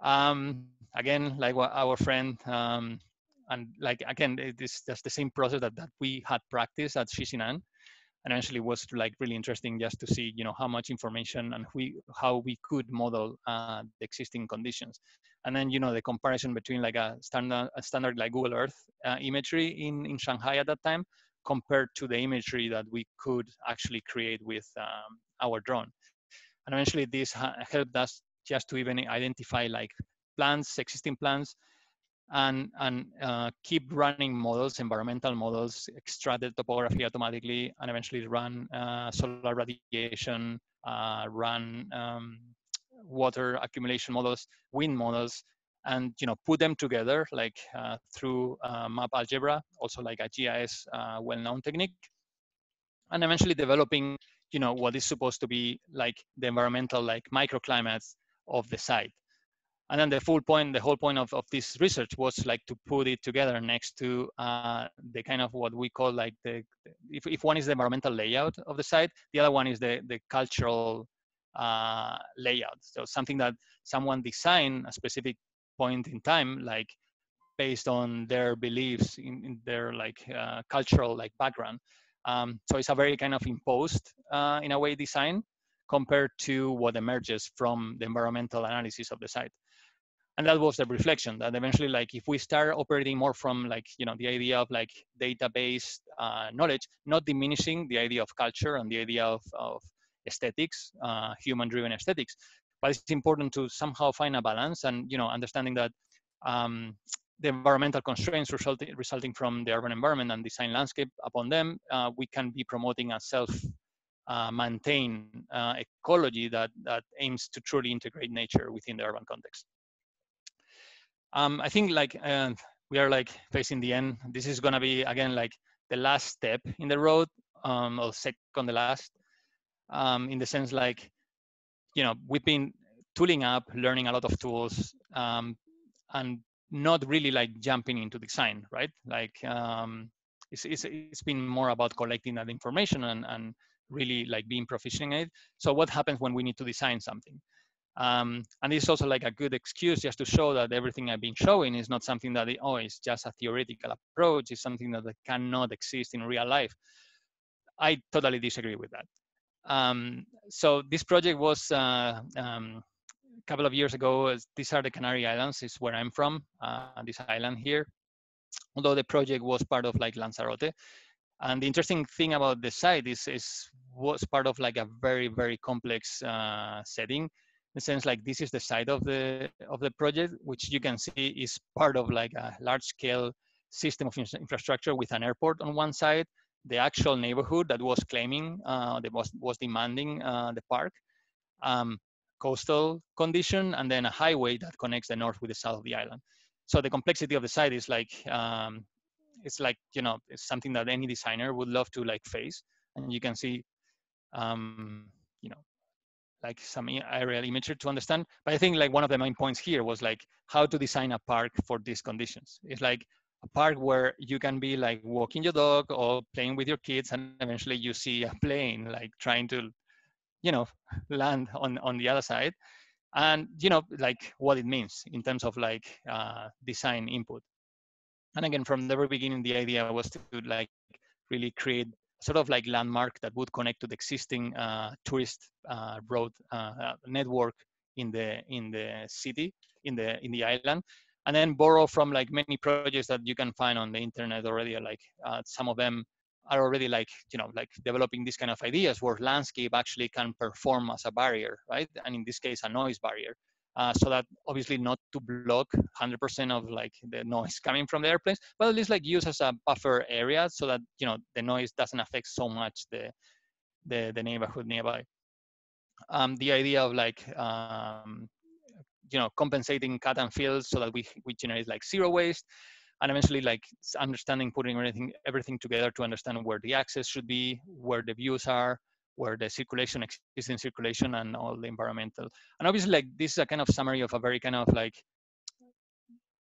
Again, like what our friend, and like, again, that's the same process that we had practiced at Shishinan. And eventually was like really interesting just to see, you know, how much information and how we could model the existing conditions. And then, you know, the comparison between like a standard like Google Earth imagery in Shanghai at that time compared to the imagery that we could actually create with our drone. And eventually this helped us just to even identify like plants, existing plants, and keep running models, environmental models, extract the topography automatically, and eventually run solar radiation, run water accumulation models, wind models, and, you know, put them together like through map algebra, also like a GIS well-known technique, and eventually developing, you know, what is supposed to be like the environmental like microclimates of the site. And then the whole point of this research was like to put it together next to the kind of what we call like if one is the environmental layout of the site, the other one is the cultural layout. So something that someone designed a specific point in time, like based on their beliefs in their like cultural like background. So it's a very kind of imposed in a way design compared to what emerges from the environmental analysis of the site. And that was the reflection that eventually, like, if we start operating more from like, you know, the idea of like database knowledge, not diminishing the idea of culture and the idea of aesthetics, human-driven aesthetics, but it's important to somehow find a balance and, you know, understanding that the environmental constraints resulting from the urban environment and design landscape upon them, we can be promoting a self-maintain ecology that aims to truly integrate nature within the urban context. I think like we are like facing the end. This is gonna be again like the last step in the road, or second the last, in the sense like, you know, we've been tooling up, learning a lot of tools, and not really like jumping into design, right? Like it's been more about collecting that information and really like being proficient in it. So what happens when we need to design something? And it's also like a good excuse just to show that everything I've been showing is not something that it's just a theoretical approach. It's something that cannot exist in real life. I totally disagree with that. So this project was a couple of years ago. These are the Canary Islands, is where I'm from, this island here. Although the project was part of like Lanzarote. And the interesting thing about the site is was part of like a very, very complex setting. In the sense like this is the site of the project, which you can see is part of like a large scale system of infrastructure with an airport on one side, the actual neighborhood that was claiming, that was demanding the park, um, coastal condition, and then a highway that connects the north with the south of the island. So the complexity of the site is like, it's like, you know, it's something that any designer would love to like face. And you can see, you know, like some aerial imagery to understand. But I think like one of the main points here was like how to design a park for these conditions. It's like a park where you can be like walking your dog or playing with your kids, and eventually you see a plane like trying to, you know, land on the other side, and you know, like what it means in terms of like design input. And again, from the very beginning, the idea was to like really create sort of like landmark that would connect to the existing tourist road network in the city, in the island, and then borrow from like many projects that you can find on the internet already. Like some of them are already like, you know, like developing these kind of ideas where landscape actually can perform as a barrier, right? And in this case, a noise barrier. So that obviously not to block 100% of like the noise coming from the airplanes, but at least like use as a buffer area so that, you know, the noise doesn't affect so much the neighborhood nearby. The idea of like, you know, compensating cut and fill so that we generate like zero waste, and eventually like understanding, putting everything together to understand where the access should be, where the views are, where the circulation, existing circulation, and all the environmental. And obviously like this is a kind of summary of a very kind of like,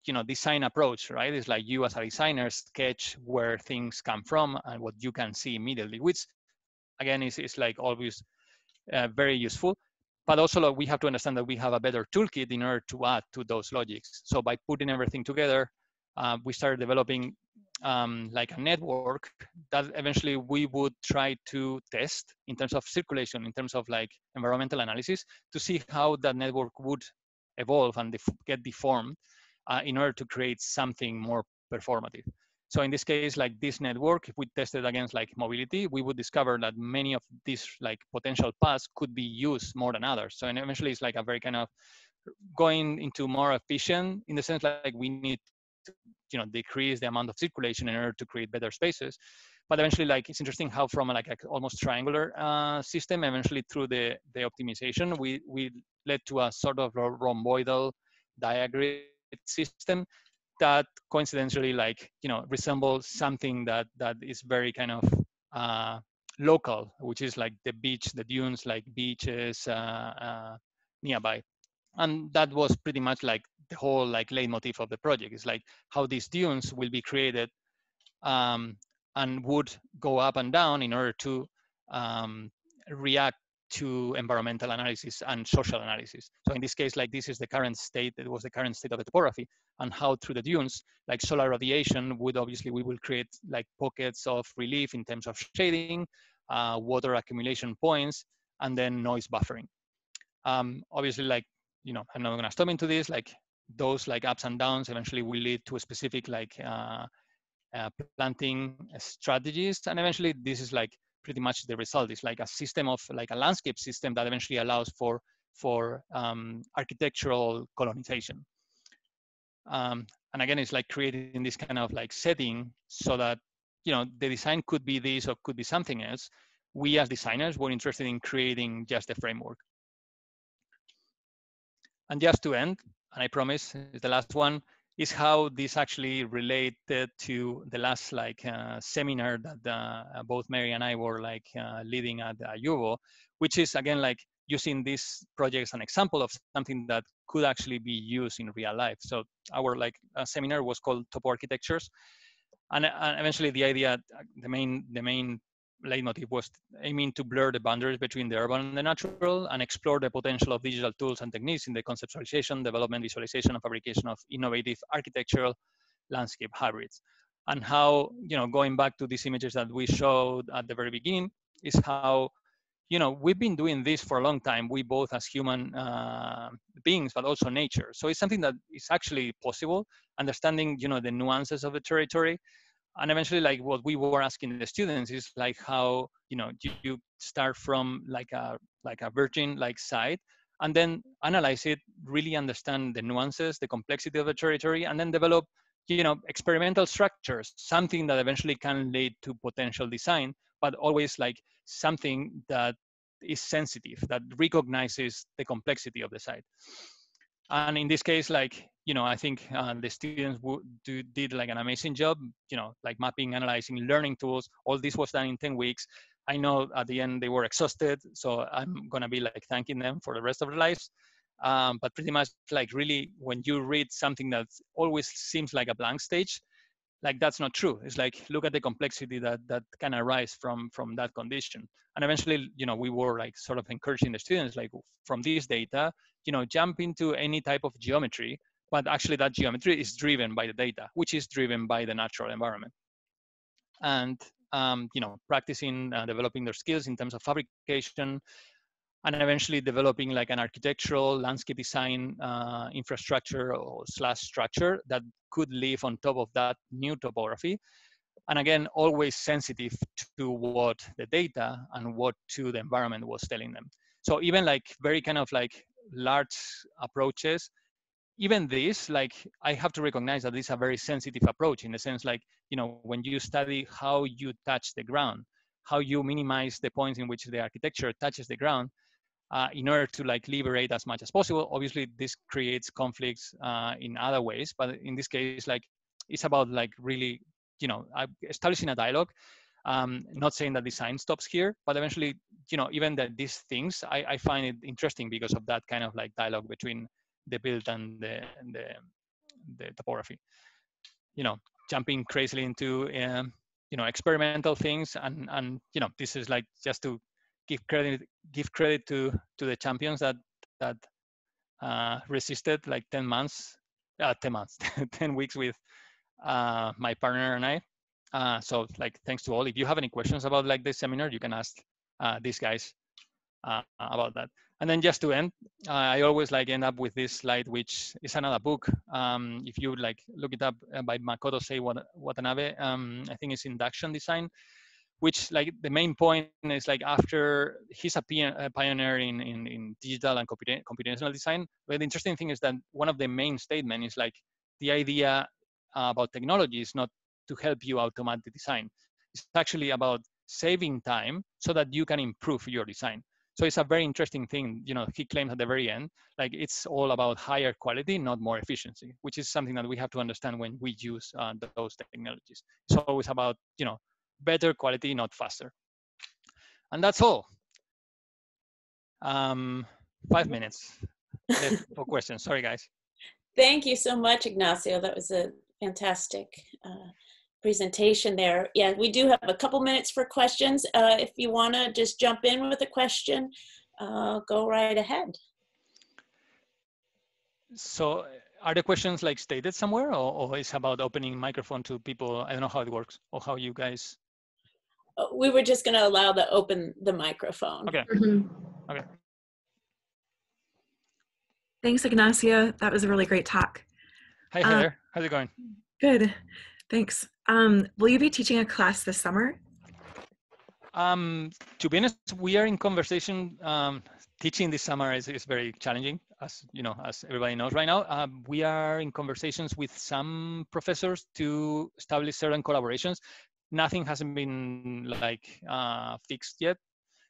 you know, design approach, right? It's like you as a designer sketch where things come from and what you can see immediately, which again is like always very useful. But also like, we have to understand that we have a better toolkit in order to add to those logics. So by putting everything together, we started developing like a network that eventually we would try to test in terms of circulation, in terms of like environmental analysis, to see how that network would evolve and get deformed in order to create something more performative. So in this case, like this network, if we tested against like mobility, we would discover that many of these like potential paths could be used more than others. So and eventually it's like a very kind of going into more efficient in the sense like we need to, you know, decrease the amount of circulation in order to create better spaces. But eventually like it's interesting how from like a almost triangular system, eventually through the optimization, we led to a sort of rhomboidal diagrid system that coincidentally like, you know, resembles something that is very kind of local, which is like the beach, the dunes, like beaches nearby. And that was pretty much like the whole like leitmotif of the project. Is like how these dunes will be created and would go up and down in order to react to environmental analysis and social analysis. So in this case, like this is the current state, it was the current state of the topography, and how through the dunes, like solar radiation would obviously, we will create like pockets of relief in terms of shading, water accumulation points, and then noise buffering. Obviously, like, you know, I'm not gonna stop into this, like those like ups and downs eventually will lead to a specific like planting strategies. And eventually this is like pretty much the result. It's like a system of like a landscape system that eventually allows for architectural colonization. And again, it's like creating this kind of like setting so that, you know, the design could be this or could be something else. We as designers were interested in creating just a framework. And just to end, and I promise is the last one, is how this actually related to the last like seminar that both Mary and I were like leading at UVO, which is again like using this project as an example of something that could actually be used in real life. So our like seminar was called Topo Architectures, and eventually the idea, the main leitmotif was aiming to blur the boundaries between the urban and the natural and explore the potential of digital tools and techniques in the conceptualization, development, visualization, and fabrication of innovative architectural landscape hybrids. and how, going back to these images that we showed at the very beginning, is how, we've been doing this for a long time. We both as human beings, but also nature. So it's something that is actually possible, understanding, the nuances of the territory. And eventually, like what we were asking the students is like how, you start from like a virgin like site, and then analyze it, really understand the nuances, the complexity of the territory, and then develop, experimental structures, something that eventually can lead to potential design, but always like something that is sensitive, that recognizes the complexity of the site. And in this case, like, I think the students did like an amazing job, like mapping, analyzing, learning tools. All this was done in 10 weeks. I know at the end they were exhausted, so I'm gonna be like thanking them for the rest of their lives. But pretty much like really, when you read something that always seems like a blank stage, like that's not true. It's like, look at the complexity that can arise from that condition. And eventually, we were like sort of encouraging the students, like from this data, jump into any type of geometry, but actually that geometry is driven by the data, which is driven by the natural environment. And practicing, developing their skills in terms of fabrication, and eventually developing like an architectural landscape design infrastructure or slash structure that could live on top of that new topography. And again, always sensitive to what the data and what to the environment was telling them. So even like very kind of like large approaches, even this, like I have to recognize that this is a very sensitive approach, in the sense like, when you study how you touch the ground, how you minimize the points in which the architecture touches the ground, in order to like liberate as much as possible. Obviously, this creates conflicts in other ways, but in this case, like it's about like really, establishing a dialogue. Not saying that design stops here, but eventually, even that these things, I find it interesting because of that kind of like dialogue between the build and the topography. Jumping crazily into experimental things, and this is like just to give credit to the champions that resisted like 10 months 10 weeks with my partner and I. So like thanks to all. If you have any questions about like this seminar, you can ask these guys about that. And then just to end, I always like end up with this slide, which is another book. If you would like look it up, by Makoto Sei Watanabe. I think it's Induction Design, which like the main point is like, after he's a pioneer in digital and computational design. But the interesting thing is that one of the main statements is like, the idea about technology is not to help you automate the design. It's actually about saving time so that you can improve your design. So it's a very interesting thing. He claims at the very end, like it's all about higher quality, not more efficiency, which is something that we have to understand when we use those technologies. It's always about, better quality, not faster. And that's all. 5 minutes left for questions. Sorry, guys. Thank you so much, Ignacio. That was a fantastic presentation there. Yeah, we do have a couple minutes for questions. If you want to just jump in with a question, go right ahead. So are the questions like stated somewhere, or it's about opening microphone to people? I don't know how it works, or how you guys... We were just going to allow the open the microphone. Okay. Okay. Thanks, Ignacio. That was a really great talk. Hi, Heather. How's it going? Good. Thanks. Will you be teaching a class this summer? To be honest, we are in conversation. Teaching this summer is very challenging, as as everybody knows right now. We are in conversations with some professors to establish certain collaborations. Nothing hasn't been like fixed yet,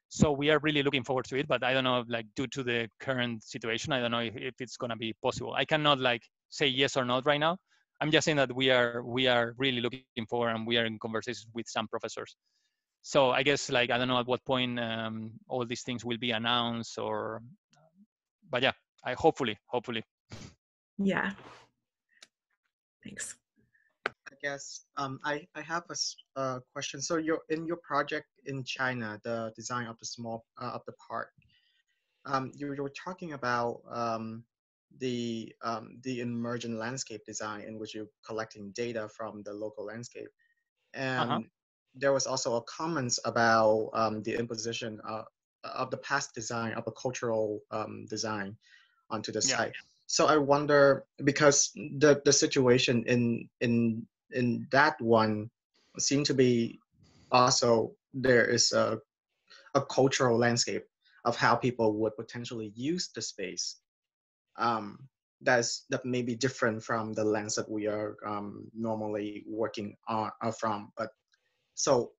so we are really looking forward to it. But I don't know, like due to the current situation, I don't know if it's gonna be possible. I cannot like say yes or not right now. I'm just saying that we are really looking forward, and we are in conversations with some professors. So I guess like I don't know at what point all these things will be announced, or but yeah, hopefully. Yeah. Thanks. I guess I have a question. So in your project in China, the design of the small of the park, you were talking about the emergent landscape design, in which you're collecting data from the local landscape. And there was also a comments about the imposition of the past design of a cultural design onto the site. So I wonder, because the situation in that one seemed to be also, there is a cultural landscape of how people would potentially use the space. That may be different from the lens that we are normally working on from. But so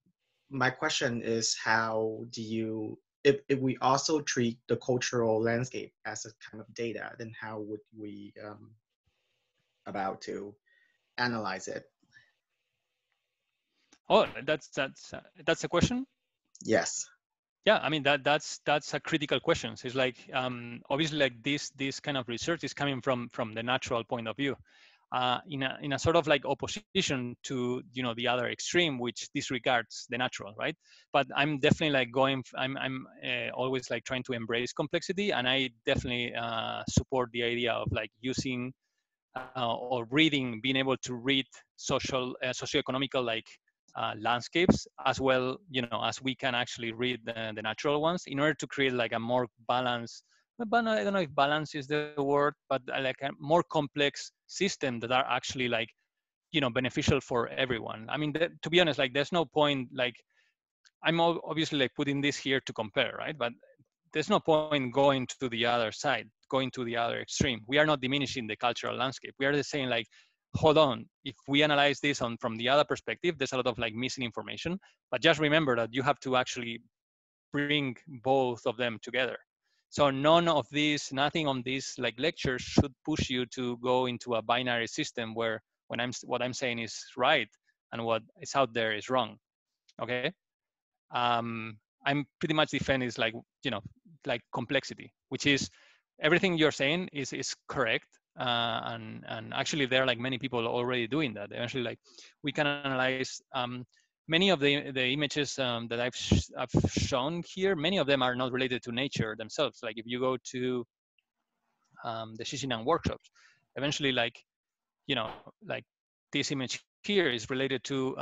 my question is, how do you, if we also treat the cultural landscape as a kind of data, then how would we about to analyze it? Oh, that's a question. Yes. Yeah, I mean that's a critical question. So it's like obviously like this kind of research is coming from the natural point of view, in a sort of like opposition to the other extreme, which disregards the natural, right? But I'm definitely like I'm always like trying to embrace complexity, and I definitely support the idea of like using or reading, being able to read socioeconomical like landscapes as well, as we can actually read the natural ones, in order to create like a more balanced, but I don't know if balance is the word, but like a more complex system that are actually like beneficial for everyone. I mean, to be honest, like there's no point, like I'm obviously like putting this here to compare, right? But there's no point going to the other side, going to the other extreme. We are not diminishing the cultural landscape. We are just saying like, hold on, if we analyze this from the other perspective, there's a lot of like missing information, but just remember that you have to actually bring both of them together. So nothing on these like lectures should push you to go into a binary system where what I'm saying is right and what is out there is wrong. Okay. I'm pretty much defending is like, like complexity, which is everything you're saying is correct. And actually there are like many people already doing that. Eventually, like we can analyze many of the images that I've shown here. Many of them are not related to nature themselves. Like if you go to the Shishinan workshops, eventually like, like this image here is related to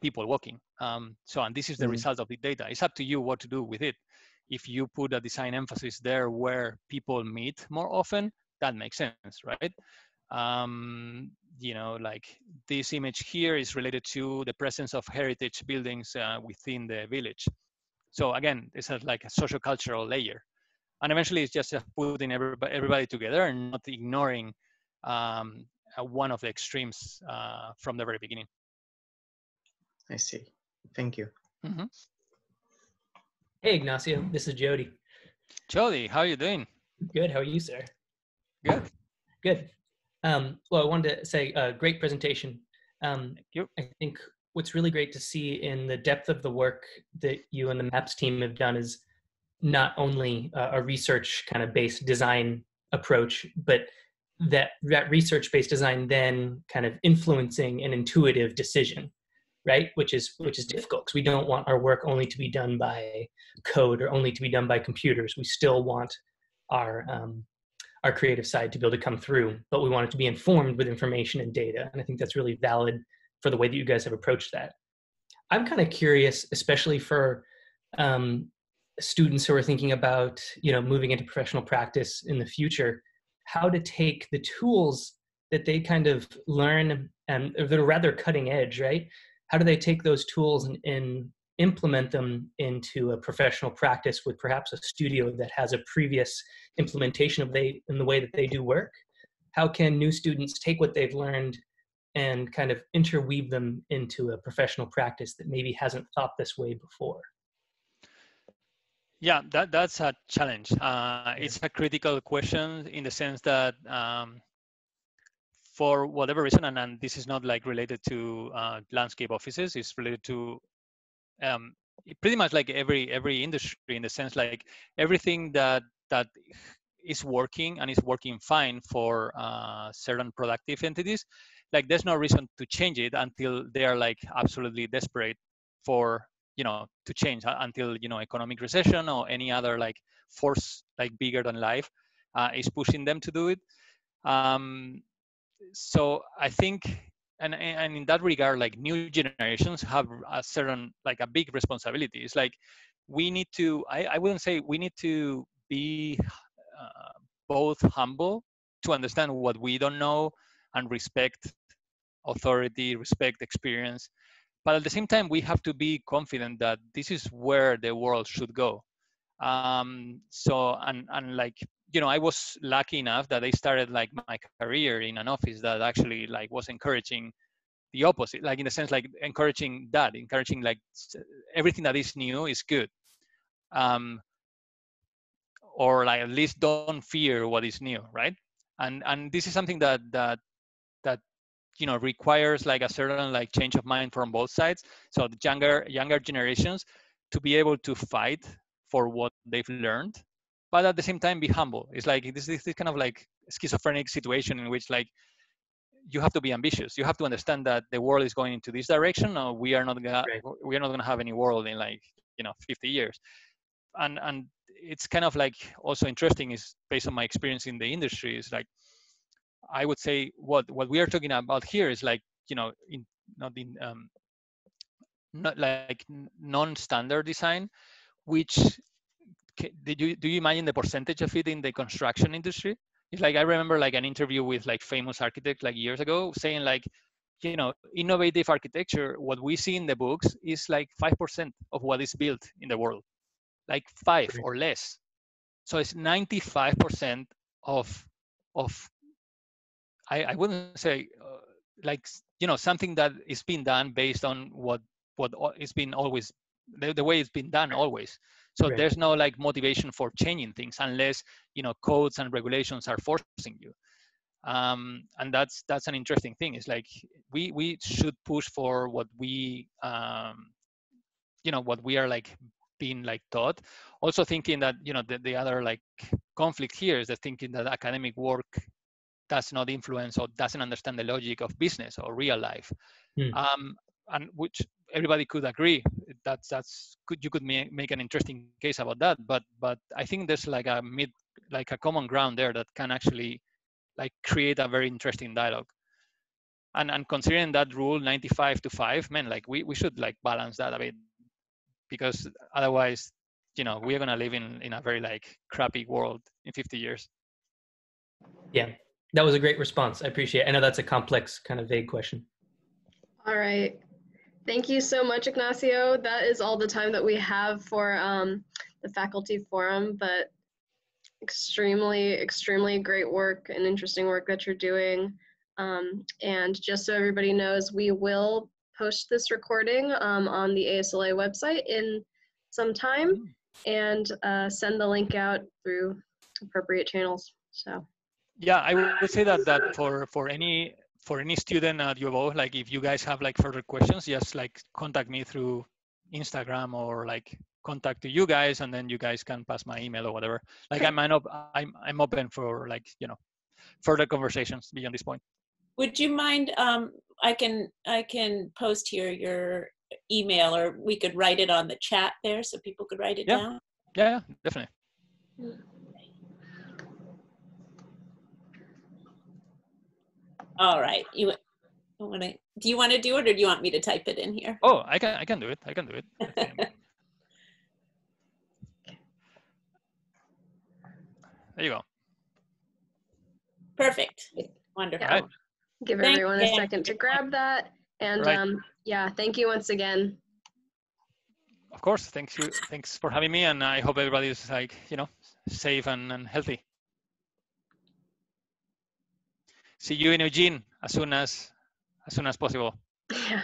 people walking. And this is the result of the data. It's up to you what to do with it. If you put a design emphasis there where people meet more often, that makes sense, right? Like this image here is related to the presence of heritage buildings within the village. So again, it's like a social-cultural layer. And eventually it's just putting everybody together and not ignoring one of the extremes from the very beginning. I see. Thank you. Mm-hmm. Hey, Ignacio, this is Jody. Jody, how are you doing? Good. How are you, sir? Good. Good. Well, I wanted to say great presentation. Thank you. I think what's really great to see in the depth of the work that you and the MAPS team have done is not only a research kind of based design approach, but that research-based design then kind of influencing an intuitive decision, right? Which is difficult because we don't want our work only to be done by code or only to be done by computers. We still want our creative side to be able to come through, but we want it to be informed with information and data. And I think that's really valid for the way that you guys have approached that. I'm kind of curious, especially for students who are thinking about, moving into professional practice in the future, how to take the tools that they kind of learn and that are rather cutting edge, right? How do they take those tools and implement them into a professional practice with perhaps a studio that has a previous implementation in the way that they do work? How can new students take what they've learned and kind of interweave them into a professional practice that maybe hasn't thought this way before? Yeah, that's a challenge. It's a critical question in the sense that for whatever reason, and this is not like related to landscape offices, it's related to pretty much like every industry, in the sense like everything that is working and is working fine for certain productive entities, like there's no reason to change it until they are like absolutely desperate for to change, until economic recession or any other like force like bigger than life is pushing them to do it. So I think, and in that regard, like new generations have a certain, like a big responsibility. It's like we need to, I wouldn't say we need to be both humble to understand what we don't know and respect authority, respect experience. But at the same time, we have to be confident that this is where the world should go. So, and like, you know, I was lucky enough that I started like my career in an office that actually like was encouraging the opposite, like in the sense, like encouraging like everything that is new is good. Or like at least don't fear what is new, right? And this is something that you know requires like a certain like change of mind from both sides. So the younger generations to be able to fight for what they've learned, but at the same time be humble. It's like this kind of like schizophrenic situation in which like you have to be ambitious. You have to understand that the world is going into this direction, or we are not gonna have any world in like 50 years. And it's kind of like also interesting is based on my experience in the industry is like I would say what we are talking about here is like not like non-standard design, which do you imagine the percentage of it in the construction industry? It's like I remember like an interview with like famous architects like years ago saying like innovative architecture, what we see in the books is like 5% of what is built in the world, like 5 or less. So it's 95% of I wouldn't say like something that is being done based on what it's been always the way it's been done always. So there's no like motivation for changing things unless codes and regulations are forcing you. And that's an interesting thing. It's like we should push for what we what we are like being like taught. Also thinking that the other like conflict here is the thinking that academic work does not influence or doesn't understand the logic of business or real life. And which everybody could agree you could make an interesting case about that, but I think there's like a common ground there that can actually like create a very interesting dialogue. And considering that rule 95-5, man, like we should like balance that a bit, because otherwise we're gonna live in a very like crappy world in 50 years. Yeah, that was a great response. I appreciate it. I know that's a complex kind of vague question. All right. Thank you so much, Ignacio. That is all the time that we have for the faculty forum, but extremely, extremely great work and interesting work that you're doing. And just so everybody knows, we will post this recording on the ASLA website in some time and send the link out through appropriate channels. So yeah, I would say that for any student at UofO, like if you guys have like further questions, just like contact me through Instagram or like contact to you guys, and then you guys can pass my email or whatever. Like I'm open for like further conversations beyond this point. Would you mind? I can post here your email, or we could write it on the chat there so people could write it down. Yeah, definitely. All right. Do you want to do it, or do you want me to type it in here? Oh, I can do it. I can do it. There you go. Perfect. Wonderful. Yeah. Give everyone a second to grab that. And yeah, thank you once again. Of course. Thanks for having me. And I hope everybody is like, safe and healthy. See you in Eugene as soon as possible. Yeah.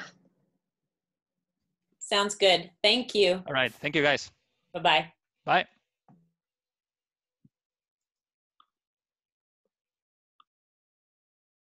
Sounds good. Thank you. All right. Thank you, guys. Bye-bye. Bye.